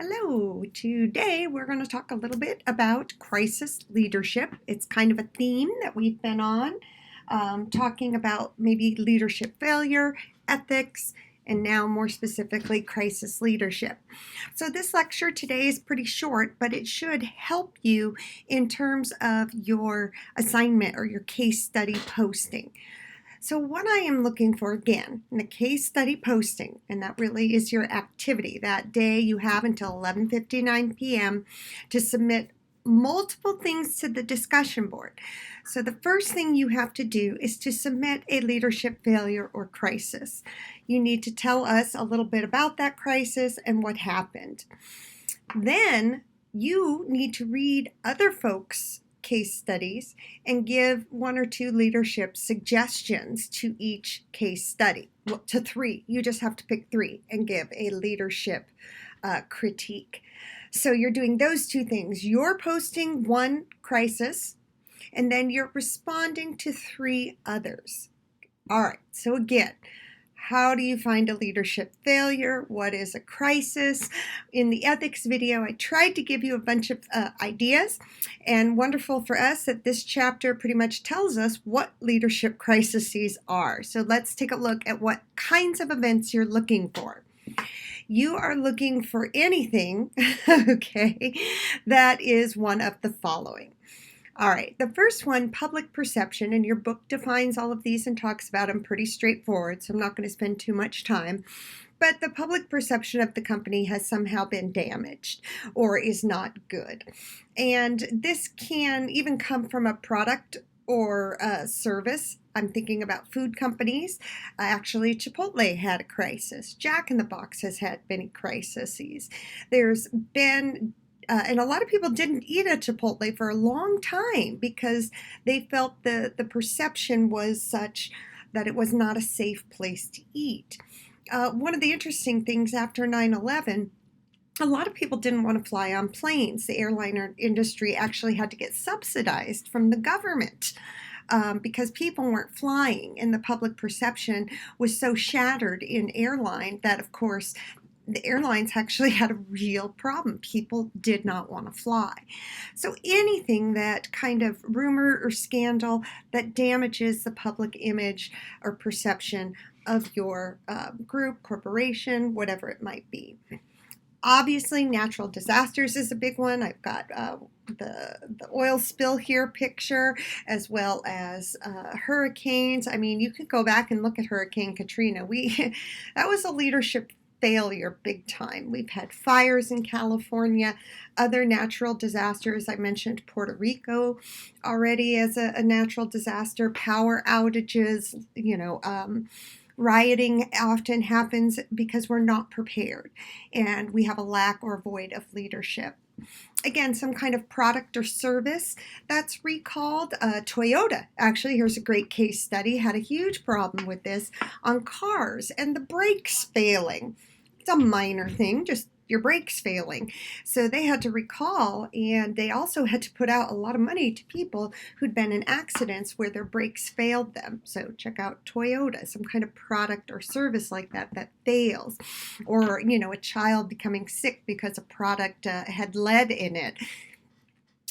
Hello, today we're going to talk a little bit about crisis leadership. It's kind of a theme that we've been on, talking about maybe leadership failure, ethics, and now more specifically crisis leadership. So this lecture today is pretty short, but it should help you in terms of your assignment or your case study posting. So what I am looking for again in the case study posting, and that really is your activity. That day you have until 11:59 p.m. to submit multiple things to the discussion board. So the first thing you have to do is to submit a leadership failure or crisis. You need to tell us a little bit about that crisis and what happened. Then you need to read other folks' case studies and give one or two leadership suggestions to each case study. Well, to three. You just have to pick three and give a leadership critique. So you're doing those two things. You're posting one crisis and then you're responding to three others. All right, so again, how do you find a leadership failure? What is a crisis? In the ethics video, I tried to give you a bunch of ideas, and wonderful for us that this chapter pretty much tells us what leadership crises are. So let's take a look at what kinds of events you're looking for. You are looking for anything, okay, that is one of the following. All right, the first one, public perception, and your book defines all of these and talks about them pretty straightforward, so I'm not going to spend too much time. But the public perception of the company has somehow been damaged or is not good. And this can even come from a product or a service. I'm thinking about food companies. Actually, Chipotle had a crisis. Jack in the Box has had many crises. There's been and a lot of people didn't eat at Chipotle for a long time because they felt the perception was such that it was not a safe place to eat. One of the interesting things after 9/11, a lot of people didn't want to fly on planes. The airliner industry actually had to get subsidized from the government. Because people weren't flying and the public perception was so shattered in airline that, of course, the airlines actually had a real problem. People did not want to fly. So anything that kind of rumor or scandal that damages the public image or perception of your group, corporation, whatever it might be. Obviously, natural disasters is a big one. I've got the oil spill here picture, as well as hurricanes. I mean, you could go back and look at Hurricane Katrina. That was a leadership failure big time. We've had fires in California, other natural disasters. I mentioned Puerto Rico already as a natural disaster, power outages, rioting often happens because we're not prepared and we have a lack or void of leadership. Again, some kind of product or service that's recalled. Toyota, actually, here's a great case study, had a huge problem with this on cars and the brakes failing. It's a minor thing, just your brakes failing. So they had to recall, and they also had to put out a lot of money to people who'd been in accidents where their brakes failed them. So check out Toyota, some kind of product or service like that fails. Or, a child becoming sick because a product had lead in it.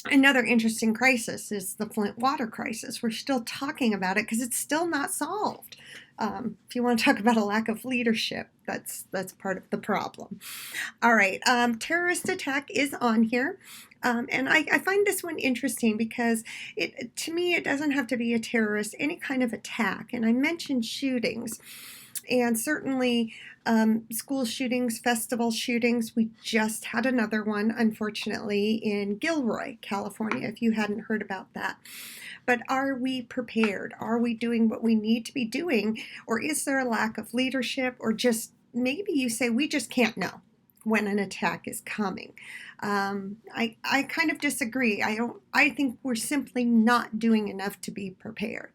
Another interesting crisis is the Flint water crisis. We're still talking about it because it's still not solved. If you want to talk about a lack of leadership, that's part of the problem. All right, terrorist attack is on here. And I find this one interesting because to me, it doesn't have to be a terrorist, any kind of attack. And I mentioned shootings. And certainly school shootings, festival shootings. We just had another one, unfortunately, in Gilroy, California, if you hadn't heard about that. But are we prepared? Are we doing what we need to be doing? Or is there a lack of leadership? Or just maybe you say we just can't know when an attack is coming. I kind of disagree. I think we're simply not doing enough to be prepared.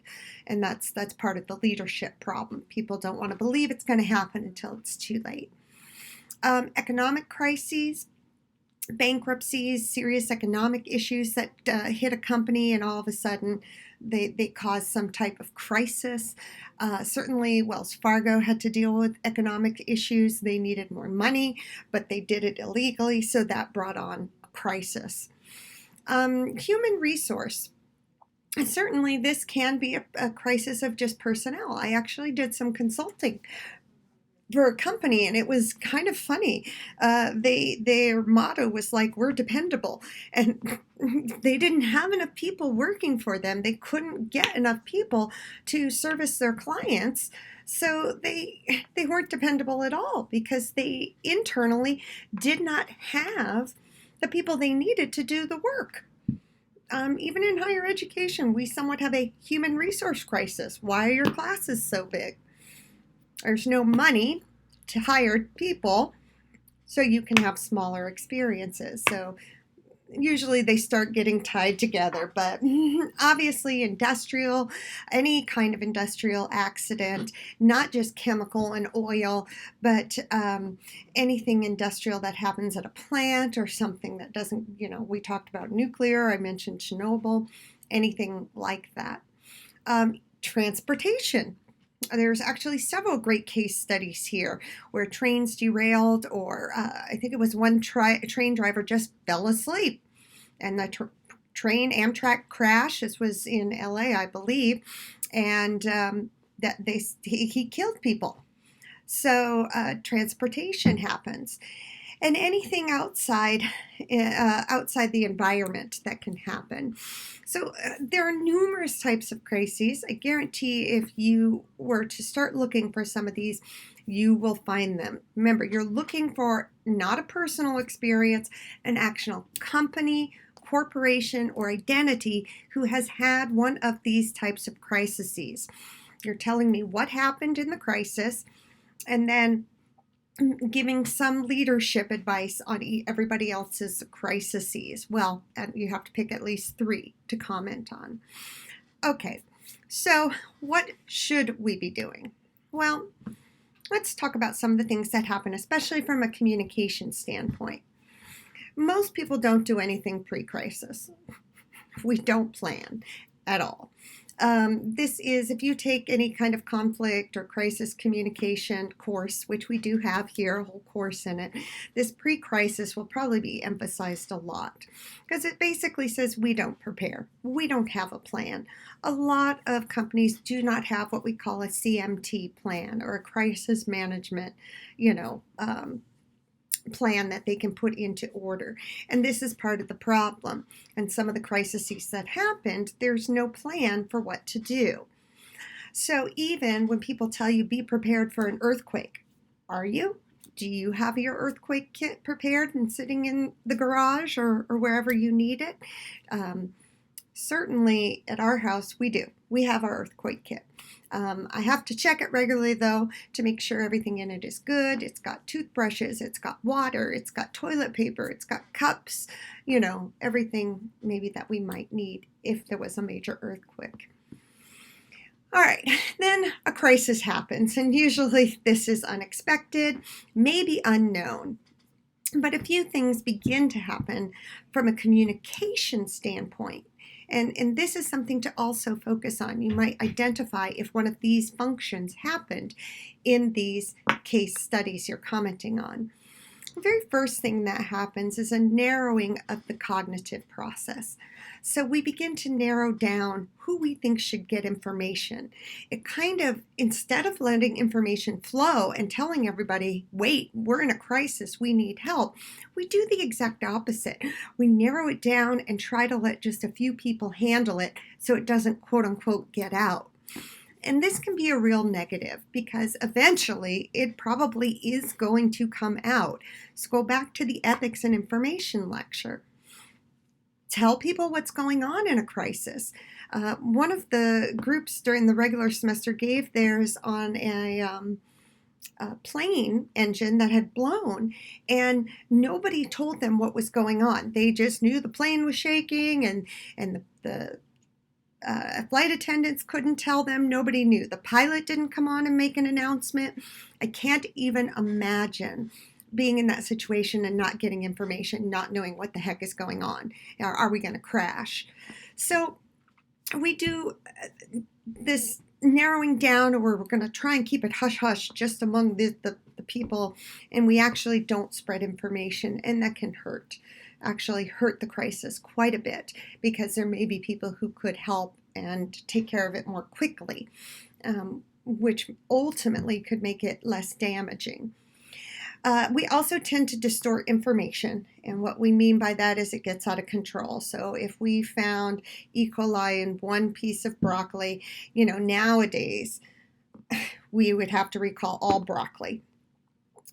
And that's part of the leadership problem. People don't want to believe it's going to happen until it's too late. Economic crises. bankruptcies, serious economic issues that hit a company, and all of a sudden they cause some type of crisis. Certainly, Wells Fargo had to deal with economic issues. They needed more money, but they did it illegally, so that brought on a crisis. Human resource. Certainly, this can be a crisis of just personnel. I actually did some consulting for a company, and it was kind of funny. Their motto was like, "We're dependable," and they didn't have enough people working for them. They couldn't get enough people to service their clients, so they weren't dependable at all because they internally did not have the people they needed to do the work. Even in higher education, we somewhat have a human resource crisis. Why are your classes so big? There's no money to hire people, so you can have smaller experiences. So usually they start getting tied together, but obviously industrial, any kind of industrial accident, not just chemical and oil, but anything industrial that happens at a plant or something that doesn't, we talked about nuclear, I mentioned Chernobyl, anything like that. Transportation. There's actually several great case studies here where trains derailed, or I think it was one train driver just fell asleep, and the train Amtrak crashed. This was in LA, I believe, and he killed people. So transportation happens. And anything outside the environment that can happen. So there are numerous types of crises. I guarantee if you were to start looking for some of these, you will find them. Remember, you're looking for not a personal experience, an actual company, corporation, or identity who has had one of these types of crises. You're telling me what happened in the crisis, and then giving some leadership advice on everybody else's crises. Well, and you have to pick at least 3 to comment on. Okay, so what should we be doing? Well, let's talk about some of the things that happen, especially from a communication standpoint. Most people don't do anything pre-crisis. We don't plan at all. This is, if you take any kind of conflict or crisis communication course, which we do have here, a whole course in it, this pre-crisis will probably be emphasized a lot because it basically says we don't prepare. We don't have a plan. A lot of companies do not have what we call a CMT plan, or a crisis management, plan that they can put into order. And this is part of the problem. And some of the crises that happened, there's no plan for what to do. So even when people tell you be prepared for an earthquake, are you? Do you have your earthquake kit prepared and sitting in the garage or wherever you need it? Certainly at our house we do. We have our earthquake kit. I have to check it regularly, though, to make sure everything in it is good. It's got toothbrushes, it's got water, it's got toilet paper, it's got cups, everything maybe that we might need if there was a major earthquake. All right, then a crisis happens, and usually this is unexpected, maybe unknown. But a few things begin to happen from a communication standpoint. And this is something to also focus on. You might identify if one of these functions happened in these case studies you're commenting on. The very first thing that happens is a narrowing of the cognitive process. So we begin to narrow down who we think should get information. It kind of, instead of letting information flow and telling everybody, wait, we're in a crisis, we need help, we do the exact opposite. We narrow it down and try to let just a few people handle it so it doesn't, quote unquote, get out. And this can be a real negative because eventually it probably is going to come out. So go back to the ethics and information lecture. Tell people what's going on in a crisis. One of the groups during the regular semester gave theirs on a plane engine that had blown, and nobody told them what was going on. They just knew the plane was shaking, and the flight attendants couldn't tell them. Nobody knew. The pilot didn't come on and make an announcement. I can't even imagine being in that situation and not getting information, not knowing what the heck is going on. Are we going to crash? So we do this narrowing down, or we're going to try and keep it hush-hush just among the people, and we actually don't spread information, and that can actually hurt the crisis quite a bit, because there may be people who could help and take care of it more quickly, which ultimately could make it less damaging. We also tend to distort information, and what we mean by that is it gets out of control. So if we found E. coli in one piece of broccoli, nowadays we would have to recall all broccoli.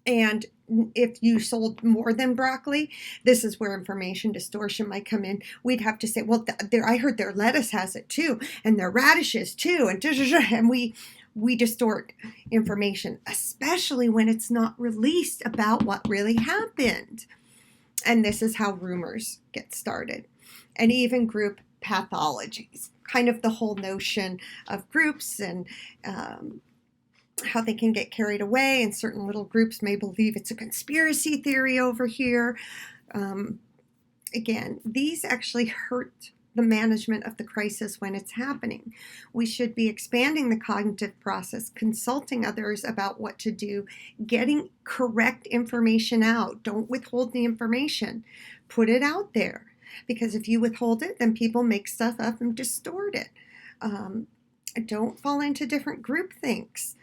And if you sold more than broccoli, this is where information distortion might come in. We'd have to say, well, I heard their lettuce has it too, and their radishes too, and we distort information, especially when it's not released about what really happened. And this is how rumors get started. And even group pathologies, kind of the whole notion of groups and how they can get carried away, and certain little groups may believe it's a conspiracy theory over here. Again, these actually hurt the management of the crisis when it's happening. We should be expanding the cognitive process, consulting others about what to do, getting correct information out. Don't withhold the information. Put it out there, because if you withhold it, then people make stuff up and distort it. Don't fall into different groupthinks.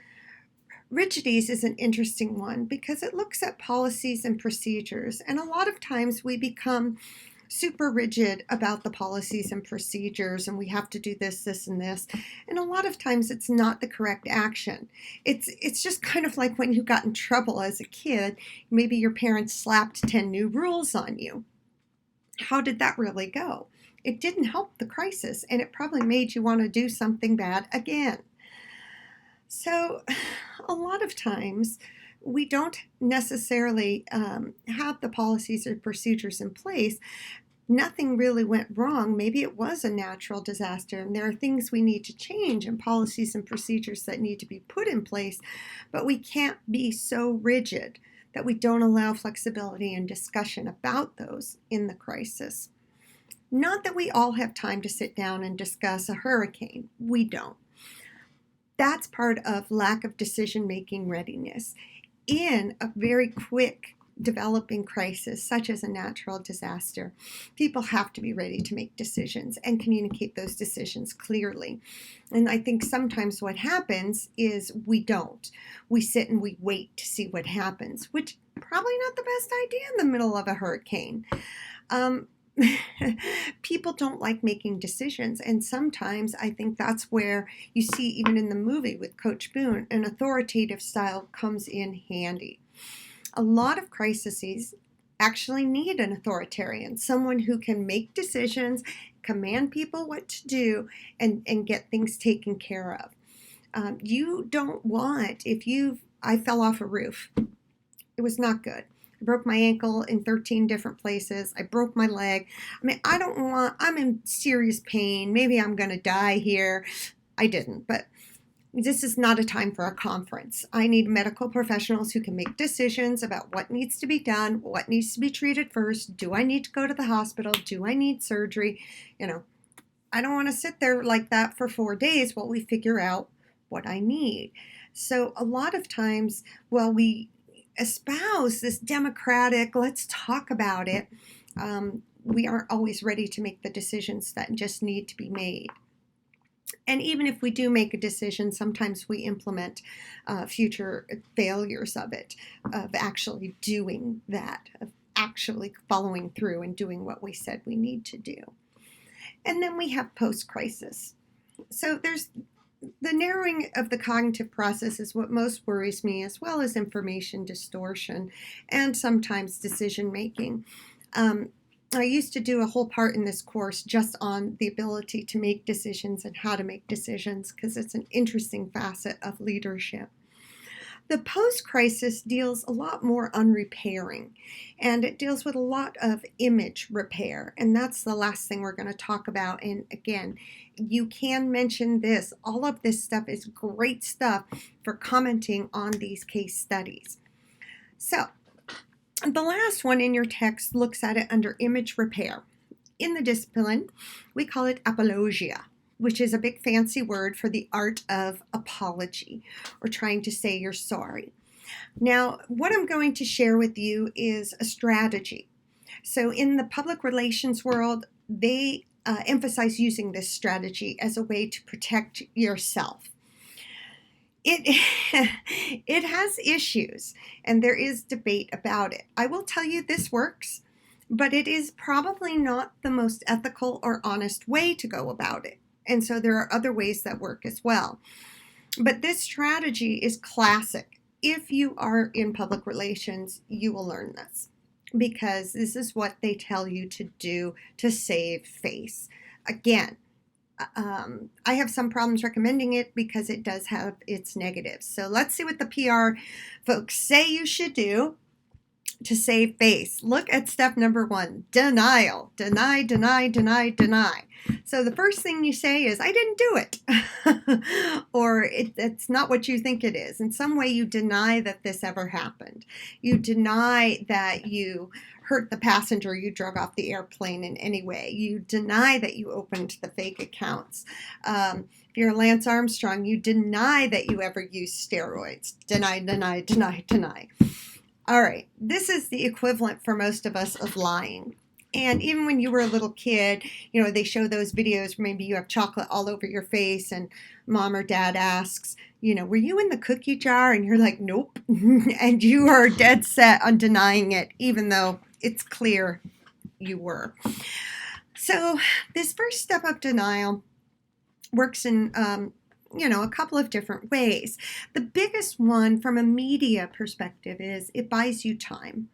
Rigidities is an interesting one because it looks at policies and procedures, and a lot of times we become super rigid about the policies and procedures, and we have to do this, this, and this. And a lot of times it's not the correct action. It's just kind of like when you got in trouble as a kid, maybe your parents slapped 10 new rules on you. How did that really go? It didn't help the crisis, and it probably made you want to do something bad again. So a lot of times we don't necessarily have the policies or procedures in place. Nothing really went wrong. Maybe it was a natural disaster, and there are things we need to change and policies and procedures that need to be put in place, but we can't be so rigid that we don't allow flexibility and discussion about those in the crisis. Not that we all have time to sit down and discuss a hurricane. We don't. That's part of lack of decision-making readiness. In a very quick developing crisis, such as a natural disaster, people have to be ready to make decisions and communicate those decisions clearly. And I think sometimes what happens is we don't. We sit and we wait to see what happens, which probably not the best idea in the middle of a hurricane. People don't like making decisions, and sometimes I think that's where you see, even in the movie with Coach Boone, an authoritative style comes in handy. A lot of crises actually need an authoritarian, someone who can make decisions, command people what to do, and get things taken care of. You don't want, I fell off a roof. It was not good. I broke my ankle in 13 different places. I broke my leg. I'm in serious pain. Maybe I'm going to die here. I didn't, but this is not a time for a conference. I need medical professionals who can make decisions about what needs to be done, what needs to be treated first. Do I need to go to the hospital? Do I need surgery? I don't want to sit there like that for 4 days while we figure out what I need. So a lot of times, we espouse this democratic, let's talk about it, we aren't always ready to make the decisions that just need to be made. And even if we do make a decision, sometimes we implement future failures of it, of actually doing that, of actually following through and doing what we said we need to do. And then we have post-crisis. So there's the narrowing of the cognitive process is what most worries me, as well as information distortion and sometimes decision making. I used to do a whole part in this course just on the ability to make decisions and how to make decisions, because it's an interesting facet of leadership. The post-crisis deals a lot more on repairing, and it deals with a lot of image repair, and that's the last thing we're going to talk about. And again, you can mention this. All of this stuff is great stuff for commenting on these case studies. So The last one in your text looks at it under image repair. In the discipline, we call it apologia, which is a big fancy word for the art of apology or trying to say you're sorry. Now, what I'm going to share with you is a strategy. So in the public relations world, they emphasize using this strategy as a way to protect yourself. It it has issues, and there is debate about it. I will tell you this works, but it is probably not the most ethical or honest way to go about it. And so there are other ways that work as well. But this strategy is classic. If you are in public relations, you will learn this because this is what they tell you to do to save face. Again, I have some problems recommending it because it does have its negatives. So let's see what the PR folks say you should do to save face. Look at step number 1, denial. Deny, deny, deny, deny. So the first thing you say is, I didn't do it. Or it's not what you think it is. In some way you deny that this ever happened. You deny that you hurt the passenger you drug off the airplane in any way. You deny that you opened the fake accounts. If you're Lance Armstrong, you deny that you ever used steroids. Deny, deny, deny, deny. All right, this is the equivalent for most of us of lying. And even when you were a little kid, they show those videos where maybe you have chocolate all over your face and mom or dad asks, were you in the cookie jar? And you're like, nope. And you are dead set on denying it, even though it's clear you were. So this first step of denial works in a couple of different ways. The biggest one from a media perspective is it buys you time.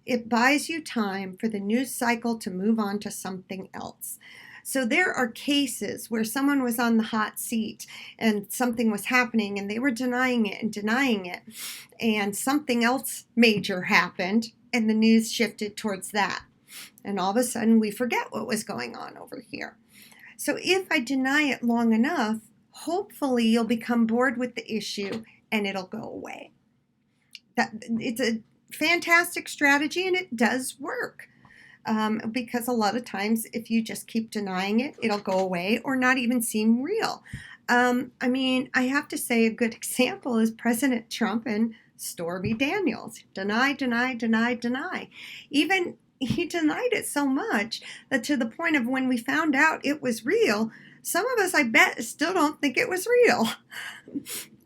It buys you time for the news cycle to move on to something else. So there are cases where someone was on the hot seat and something was happening and they were denying it, and something else major happened and the news shifted towards that. And all of a sudden we forget what was going on over here. So if I deny it long enough, hopefully you'll become bored with the issue and it'll go away. It's a fantastic strategy and it does work. Because a lot of times if you just keep denying it, it'll go away or not even seem real. I have to say a good example is President Trump and Stormy Daniels. Deny, deny, deny, deny. Even he denied it so much that to the point of when we found out it was real, some of us, I bet, still don't think it was real.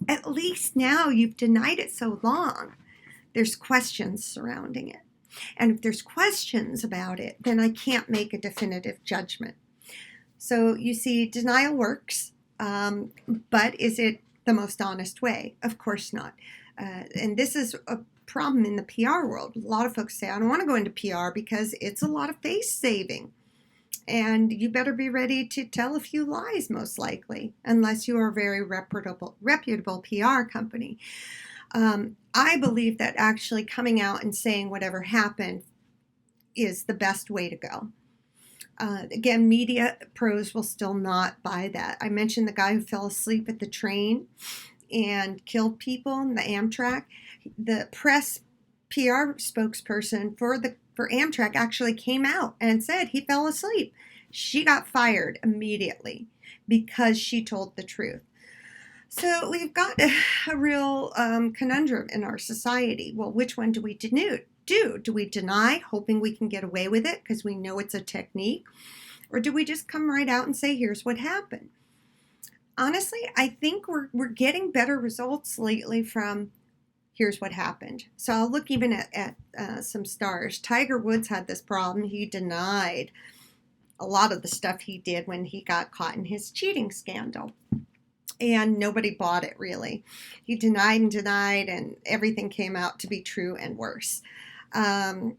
At least now you've denied it so long, there's questions surrounding it. And if there's questions about it, then I can't make a definitive judgment. So you see, denial works, but is it the most honest way? Of course not. And this is a problem in the PR world. A lot of folks say, I don't want to go into PR because it's a lot of face saving. And you better be ready to tell a few lies, most likely, unless you are a very reputable PR company. I believe that actually coming out and saying whatever happened is the best way to go. Again, media pros will still not buy that. I mentioned the guy who fell asleep at the train and killed people in the Amtrak. The press PR spokesperson for Amtrak actually came out and said he fell asleep. She got fired immediately because she told the truth. So we've got a real conundrum in our society. Well, which one do we do? Do we deny, hoping we can get away with it because we know it's a technique? Or do we just come right out and say, here's what happened? Honestly, I think we're getting better results lately from here's what happened. So I'll look even at some stars. Tiger Woods had this problem. He denied a lot of the stuff he did when he got caught in his cheating scandal. And nobody bought it, really. He denied and denied, and everything came out to be true and worse. The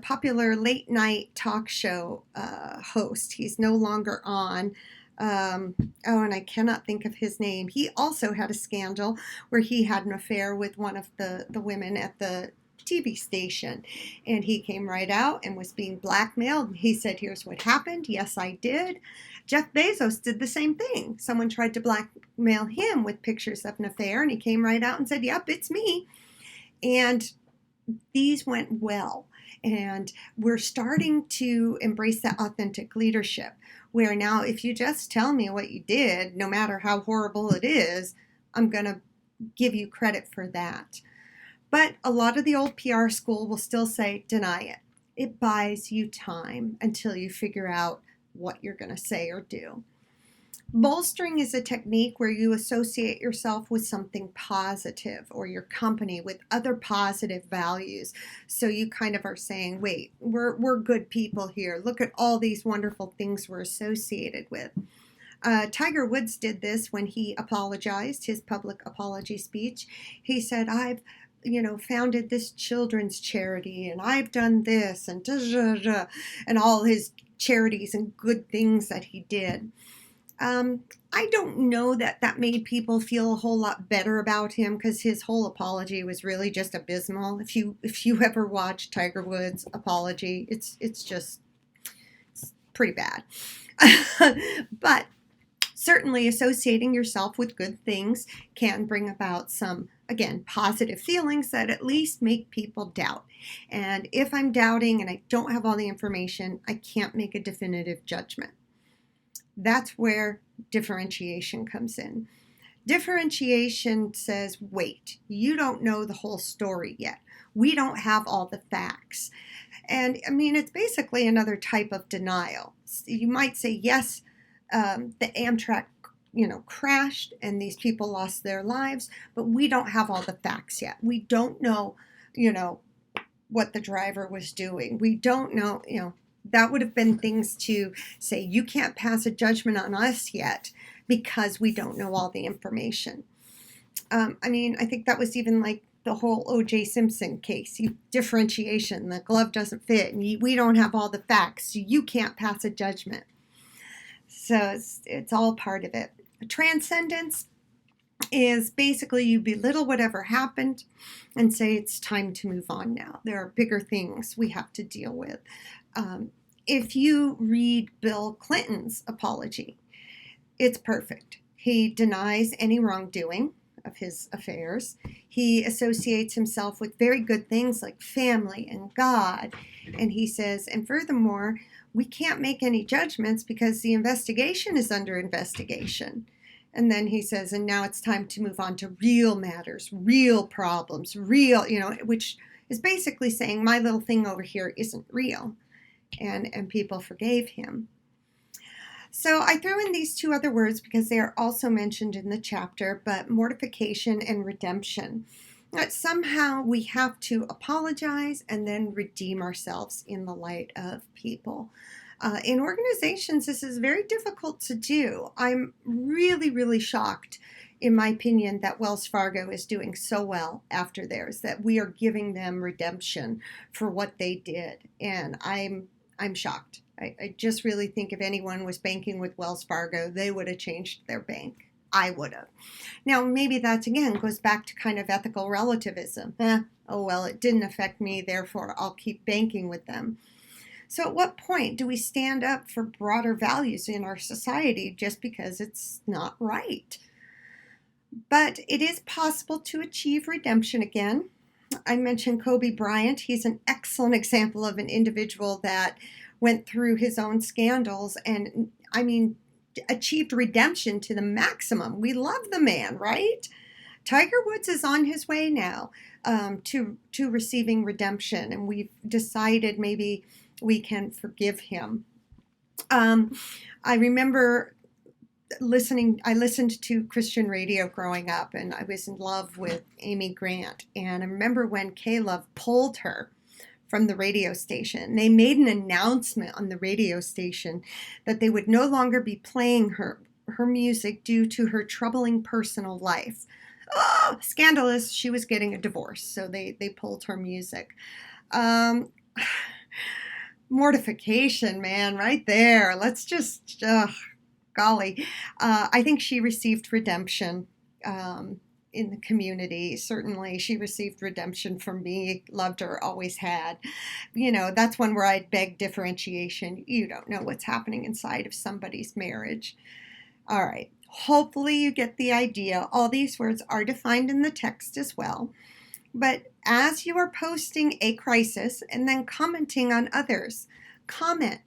popular late night talk show host, he's no longer on. And I cannot think of his name. He also had a scandal where he had an affair with one of the women at the TV station. And he came right out and was being blackmailed. He said, here's what happened. Yes, I did. Jeff Bezos did the same thing. Someone tried to blackmail him with pictures of an affair, and he came right out and said, yep, it's me. And these went well. And we're starting to embrace that authentic leadership where now if you just tell me what you did, no matter how horrible it is, I'm going to give you credit for that. But a lot of the old PR school will still say, deny it. It buys you time until you figure out what you're going to say or do. Bolstering is a technique where you associate yourself with something positive or your company with other positive values. So you kind of are saying, wait, we're good people here. Look at all these wonderful things we're associated with. Tiger Woods did this when he apologized, his public apology speech. He said, I've founded this children's charity and I've done this and and all his charities and good things that he did. I don't know that made people feel a whole lot better about him because his whole apology was really just abysmal. If you ever watch Tiger Woods' apology, it's pretty bad. But certainly associating yourself with good things can bring about some, again, positive feelings that at least make people doubt. And if I'm doubting and I don't have all the information, I can't make a definitive judgment. That's where differentiation comes in. Differentiation says, wait, you don't know the whole story yet. We don't have all the facts. And I mean, it's basically another type of denial. You might say, yes, the Amtrak, crashed and these people lost their lives, but we don't have all the facts yet. We don't know, what the driver was doing. We don't know, that would have been things to say, you can't pass a judgment on us yet because we don't know all the information. I think that was even like the whole O.J. Simpson case. Differentiation, the glove doesn't fit, and we don't have all the facts, so you can't pass a judgment. So it's all part of it. Transcendence is basically you belittle whatever happened and say it's time to move on now. There are bigger things we have to deal with. If you read Bill Clinton's apology, it's perfect. He denies any wrongdoing of his affairs. He associates himself with very good things like family and God. And he says, and furthermore, we can't make any judgments because the investigation is under investigation. And then he says, and now it's time to move on to real matters, real problems, which is basically saying my little thing over here isn't real. And people forgave him. So I threw in these two other words because they are also mentioned in the chapter, but mortification and redemption. That somehow we have to apologize and then redeem ourselves in the light of people. In organizations, this is very difficult to do. I'm really, really shocked, in my opinion, that Wells Fargo is doing so well after theirs, that we are giving them redemption for what they did. And I'm shocked. I just really think if anyone was banking with Wells Fargo, they would have changed their bank. I would have. Now, maybe that, again, goes back to kind of ethical relativism. Oh, well, it didn't affect me, therefore I'll keep banking with them. So at what point do we stand up for broader values in our society just because it's not right? But it is possible to achieve redemption again. I mentioned Kobe Bryant. He's an excellent example of an individual that went through his own scandals and, achieved redemption to the maximum. We love the man, right? Tiger Woods is on his way now to receiving redemption, and we've decided maybe we can forgive him. I remember I listened to Christian radio growing up, and I was in love with Amy Grant. And I remember when K-Love pulled her from the radio station, they made an announcement on the radio station that they would no longer be playing her music due to her troubling personal life. Oh, scandalous. She was getting a divorce, so they pulled her music. Mortification, man, right there. Let's just, golly. I think she received redemption in the community. Certainly, she received redemption from me. Loved her, always had. That's one where I'd beg differentiation. You don't know what's happening inside of somebody's marriage. All right. Hopefully you get the idea. All these words are defined in the text as well. But as you are posting a crisis and then commenting on others, comment.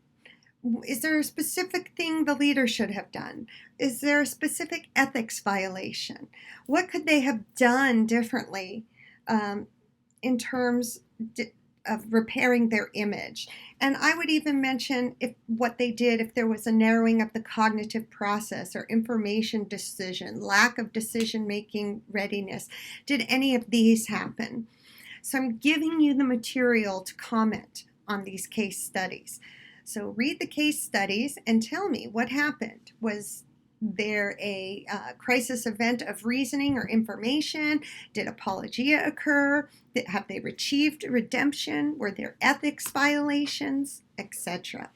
Is there a specific thing the leader should have done? Is there a specific ethics violation? What could they have done differently in terms of repairing their image? And I would even mention what they did if there was a narrowing of the cognitive process or information decision, lack of decision-making readiness. Did any of these happen? So I'm giving you the material to comment on these case studies. So read the case studies and tell me what happened. Was there a crisis event of reasoning or information? Did apologia occur? Have they achieved redemption? Were there ethics violations, etc.?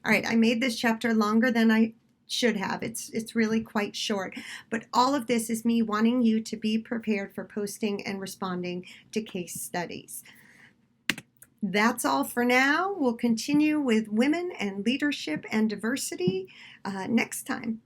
All right, I made this chapter longer than I should have. It's really quite short, but all of this is me wanting you to be prepared for posting and responding to case studies. That's all for now. We'll continue with women and leadership and diversity next time.